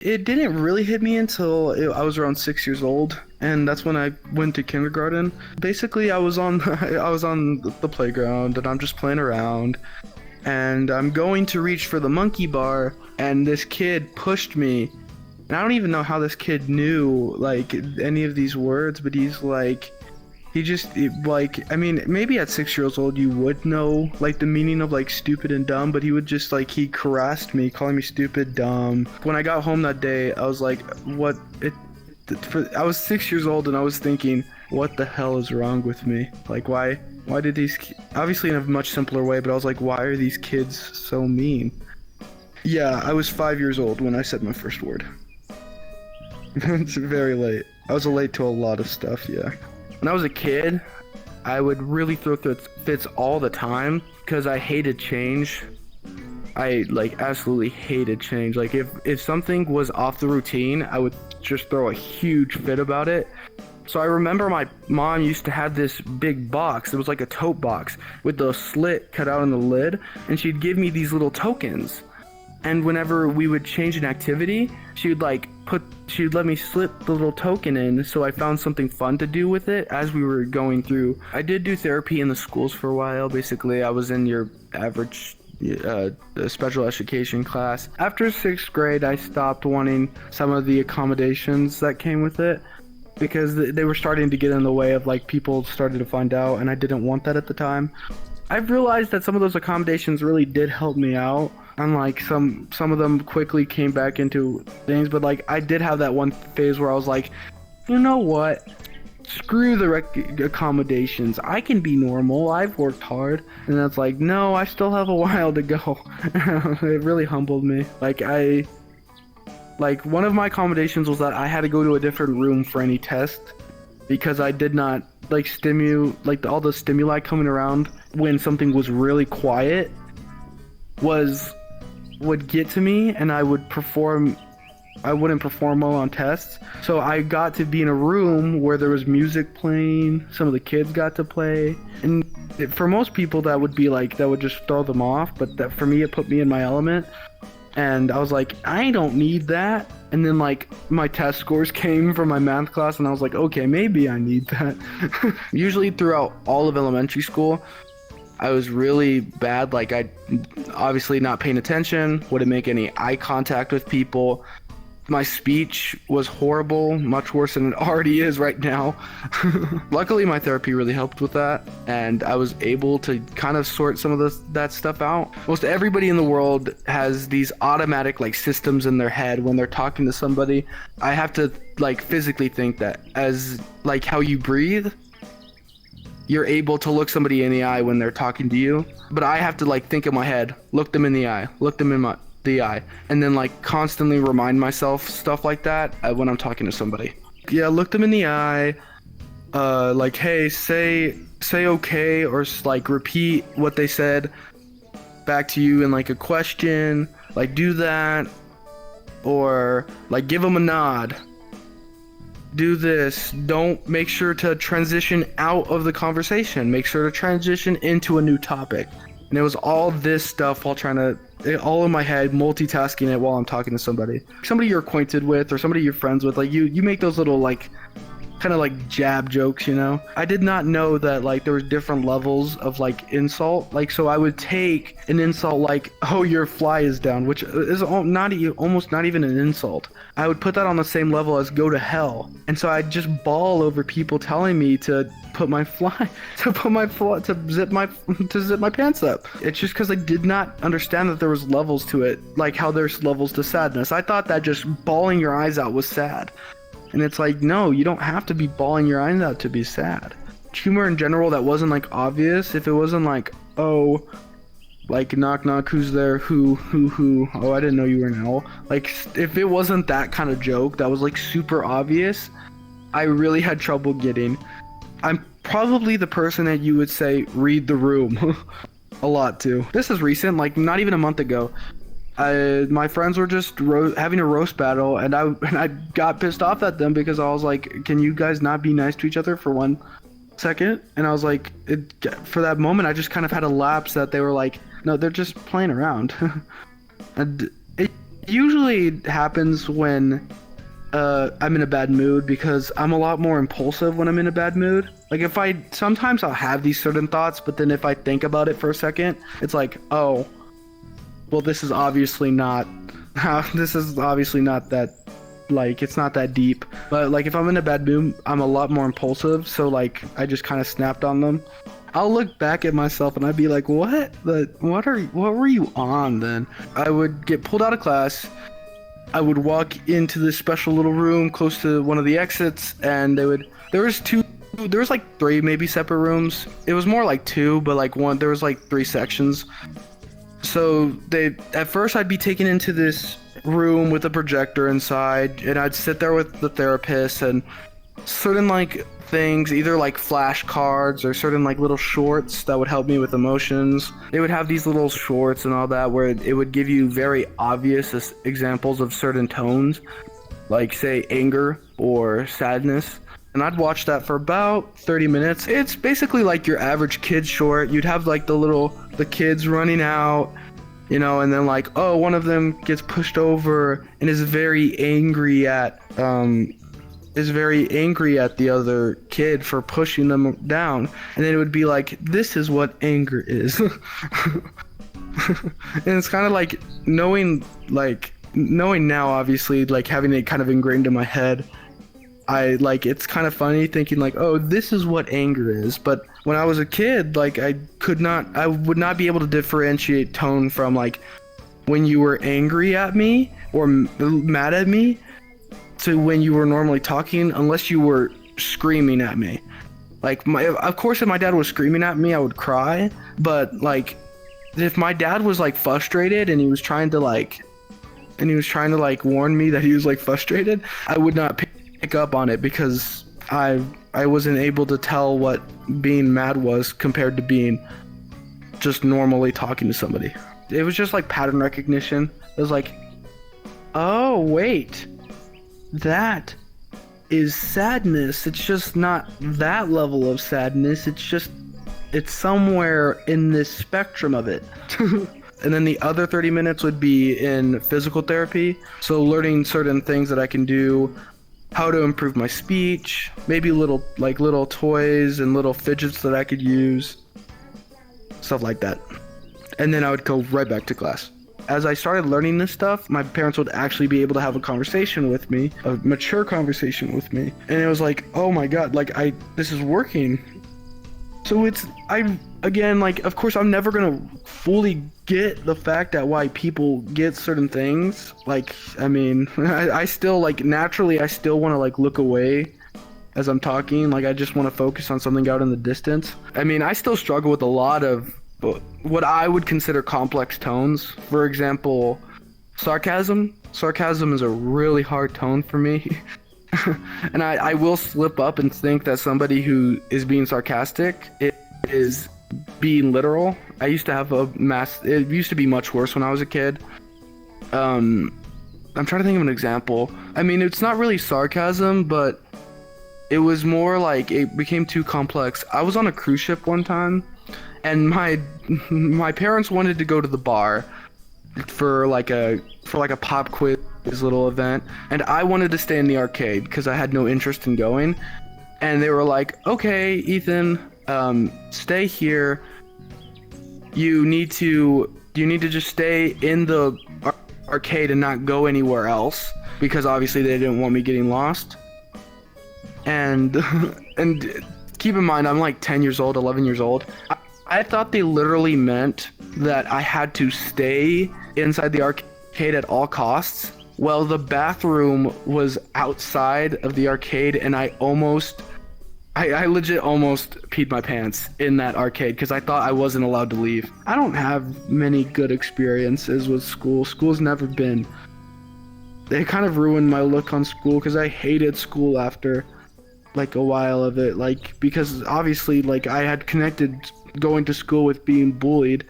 It didn't really hit me until I was around 6 years old, and that's when I went to kindergarten. Basically, I was on I was on the playground, and I'm just playing around, and I'm going to reach for the monkey bar, and this kid pushed me. And I don't even know how this kid knew like any of these words, but he's like, like, I mean, maybe at 6 years old you would know like the meaning of like stupid and dumb, but he would just like, he harassed me, calling me stupid, dumb. When I got home that day, I was like, what it I was 6 years old, and I was thinking, what the hell is wrong with me? Like, why did obviously in a much simpler way, but I was like, why are these kids so mean? Yeah, I was 5 years old when I said my first word. It's very late. I was late to a lot of stuff, yeah. When I was a kid, I would really throw fits all the time because I hated change. I like absolutely hated change. Like if something was off the routine, I would just throw a huge fit about it. So I remember my mom used to have this big box. It was like a tote box with the slit cut out in the lid, and she'd give me these little tokens. And whenever we would change an activity, she'd let me slip the little token in, so I found something fun to do with it as we were going through. I did do therapy in the schools for a while. Basically, I was in your average special education class. After 6th grade, I stopped wanting some of the accommodations that came with it because they were starting to get in the way of like people started to find out, and I didn't want that at the time. I've realized that some of those accommodations really did help me out. And like some of them quickly came back into things, but like I did have that one phase where I was like, you know what? Screw the accommodations. I can be normal. I've worked hard. And that's like, no, I still have a while to go. It really humbled me. Like one of my accommodations was that I had to go to a different room for any test because I did not like all the stimuli coming around when something was really quiet would get to me, and I wouldn't perform well on tests. So I got to be in a room where there was music playing, some of the kids got to play, and for most people that would just throw them off, but that for me it put me in my element. And I was like, I don't need that. And then like my test scores came from my math class, and I was like, okay, maybe I need that. Usually throughout all of elementary school, I was really bad. Like I obviously not paying attention, wouldn't make any eye contact with people. My speech was horrible, much worse than it already is right now. Luckily, my therapy really helped with that, and I was able to kind of sort some of that stuff out. Most everybody in the world has these automatic like systems in their head when they're talking to somebody. I have to like physically think that as like how you breathe, you're able to look somebody in the eye when they're talking to you, but I have to like think in my head, look them in the eye, look them in the eye, and then like constantly remind myself stuff like that when I'm talking to somebody. Yeah, look them in the eye, like, hey, say okay, or like repeat what they said back to you in like a question, like do that, or like give them a nod. Do this. Don't make sure to transition out of the conversation. Make sure to transition into a new topic. And it was all this stuff while all in my head, multitasking it while I'm talking to somebody you're acquainted with or somebody you're friends with. Like you make those little like kind of like jab jokes, you know. I did not know that like there was different levels of like insult. Like so I would take an insult like, oh, your fly is down, which is almost not even an insult. I would put that on the same level as go to hell. And so I'd just bawl over people telling me to zip my pants up. It's just because I did not understand that there was levels to it, like how there's levels to sadness. I thought that just bawling your eyes out was sad. And it's like, no, you don't have to be bawling your eyes out to be sad. Humor in general that wasn't like obvious, if it wasn't like, oh, like knock knock, who's there, who, oh, I didn't know you were an owl. Like if it wasn't that kind of joke that was like super obvious, I really had trouble getting. I'm probably the person that you would say read the room a lot to. This is recent, like not even a month ago. My friends were just having a roast battle, and I got pissed off at them because I was like, can you guys not be nice to each other for 1 second? And I was like, for that moment, I just kind of had a lapse that they were like, no, they're just playing around. And Usually happens when I'm in a bad mood because I'm a lot more impulsive when I'm in a bad mood. Like if I sometimes I'll have these certain thoughts, but then if I think about it for a second, it's like, oh, well, this is obviously not this is obviously not that, like, it's not that deep. But like if I'm in a bad mood, I'm a lot more impulsive, so like I just kind of snapped on them. I'll look back at myself and I'd be like, what were you on then? I would get pulled out of class. I would walk into this special little room close to one of the exits, and there was like three maybe separate rooms. It was more like two, but like there was like three sections. So at first I'd be taken into this room with a projector inside, and I'd sit there with the therapist, and certain like things, either like flashcards or certain like little shorts that would help me with emotions. They would have these little shorts and all that where it would give you very obvious examples of certain tones, like say anger or sadness. And I'd watch that for about 30 minutes. It's basically like your average kid short. You'd have like the kids running out, and then like, oh, one of them gets pushed over and is very angry at the other kid for pushing them down. And then it would be like, this is what anger is. And it's kind of like knowing now, obviously, like having it kind of ingrained in my head. It's kind of funny thinking like, oh, this is what anger is. But when I was a kid, like I would not be able to differentiate tone from like when you were angry at me or mad at me to when you were normally talking, unless you were screaming at me. Like of course if my dad was screaming at me, I would cry. But like if my dad was like frustrated and he was trying to like warn me that he was like frustrated, I would not pick up on it because I wasn't able to tell what being mad was compared to being just normally talking to somebody. It was just like pattern recognition. It was like, oh wait, that is sadness. It's just not that level of sadness. It's somewhere in this spectrum of it. And then the other 30 minutes would be in physical therapy. So learning certain things that I can do, how to improve my speech, maybe little toys and little fidgets that I could use, stuff like that. And then I would go right back to class. As I started learning this stuff, my parents would actually be able to have a conversation with me, a mature conversation with me. And it was like, oh my God, this is working. So of course I'm never gonna fully get the fact that why people get certain things. Like, I mean, I still naturally I still want to look away as I'm talking. Like I just want to focus on something out in the distance. I mean, I still struggle with a lot of what I would consider complex tones. For example, sarcasm. Sarcasm is a really hard tone for me. And I will slip up and think that somebody who is being sarcastic is being literal. I used to have it used to be much worse when I was a kid. I'm trying to think of an example. I mean, it's not really sarcasm, but it was more like it became too complex. I was on a cruise ship one time, and my parents wanted to go to the bar for like a pop quiz little event, and I wanted to stay in the arcade because I had no interest in going. And they were like, okay, Ethan, stay here. You need to just stay in the arcade and not go anywhere else, because obviously they didn't want me getting lost. And and keep in mind, I'm like 10 years old, 11 years old. I thought they literally meant that I had to stay inside the arcade at all costs. Well, the bathroom was outside of the arcade, and I legit almost peed my pants in that arcade because I thought I wasn't allowed to leave. I don't have many good experiences with school. School's never been... It kind of ruined my look on school because I hated school after like a while of it. Because obviously I had connected going to school with being bullied.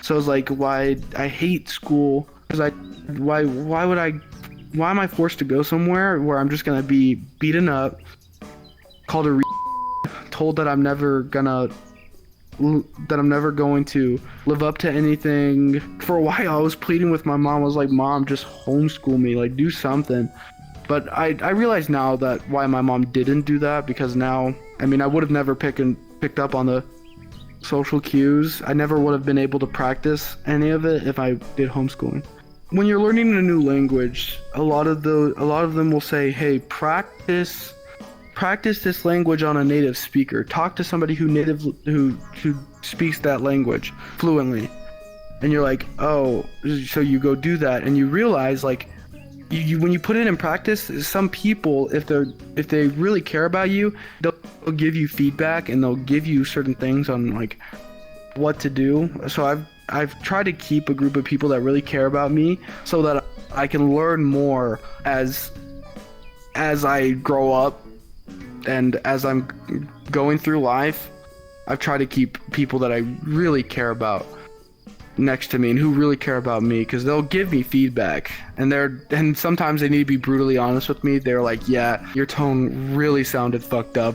So I was like, why I hate school? Because why am I forced to go somewhere where I'm just gonna be beaten up, called a told that I'm never gonna that I'm never going to live up to anything. For a while, I was pleading with my mom. I was like, Mom, just homeschool me, like do something. But I realize now that why my mom didn't do that, because now, I mean, I would have never picked up on the social cues. I never would have been able to practice any of it if I did homeschooling. When you're learning a new language, a lot of them will say, hey, practice this language on a native speaker. Talk to somebody who speaks that language fluently. And you're like, oh, so you go do that, and you realize, like, you when you put it in practice, some people, if they really care about you, they'll give you feedback and they'll give you certain things on like what to do. So I've tried to keep a group of people that really care about me so that I can learn more as I grow up and as I'm going through life. I've tried to keep people that I really care about next to me and who really care about me, because they'll give me feedback, and sometimes they need to be brutally honest with me. They're like, yeah, your tone really sounded fucked up.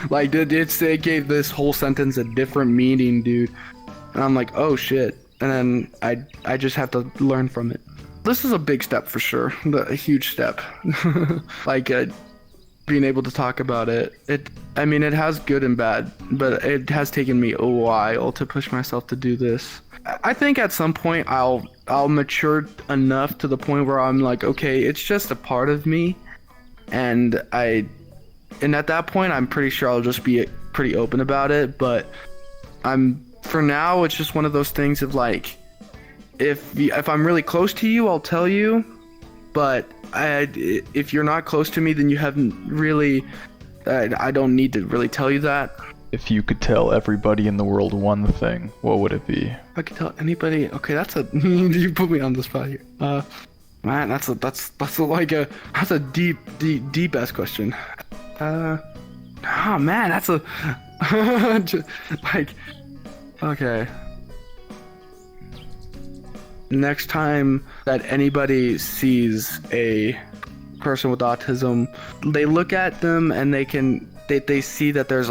Like it gave this whole sentence a different meaning, dude. And I'm like, oh shit. And then I just have to learn from it. This is a big step for sure, a huge step. Like being able to talk about it. I mean, it has good and bad, but it has taken me a while to push myself to do this. I think at some point I'll mature enough to the point where I'm like, okay, it's just a part of me, and at that point I'm pretty sure I'll just be pretty open about it. But for now, it's just one of those things of like, if I'm really close to you, I'll tell you, but if you're not close to me, then you haven't really. I don't need to really tell you that. If you could tell everybody in the world one thing, what would it be? I could tell anybody. Okay, you put me on the spot here. Man, that's a deep ass question. Oh man, that's a like, okay. Next time that anybody sees a person with autism, they look at them and they see that it's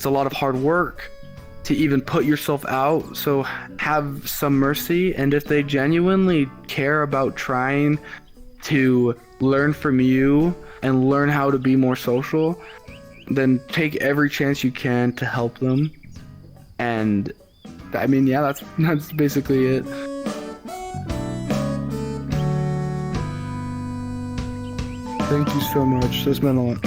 a lot of hard work to even put yourself out. So have some mercy, and if they genuinely care about trying to learn from you and learn how to be more social, then take every chance you can to help them. And I mean, yeah, that's basically it. Thank you so much. This meant a lot.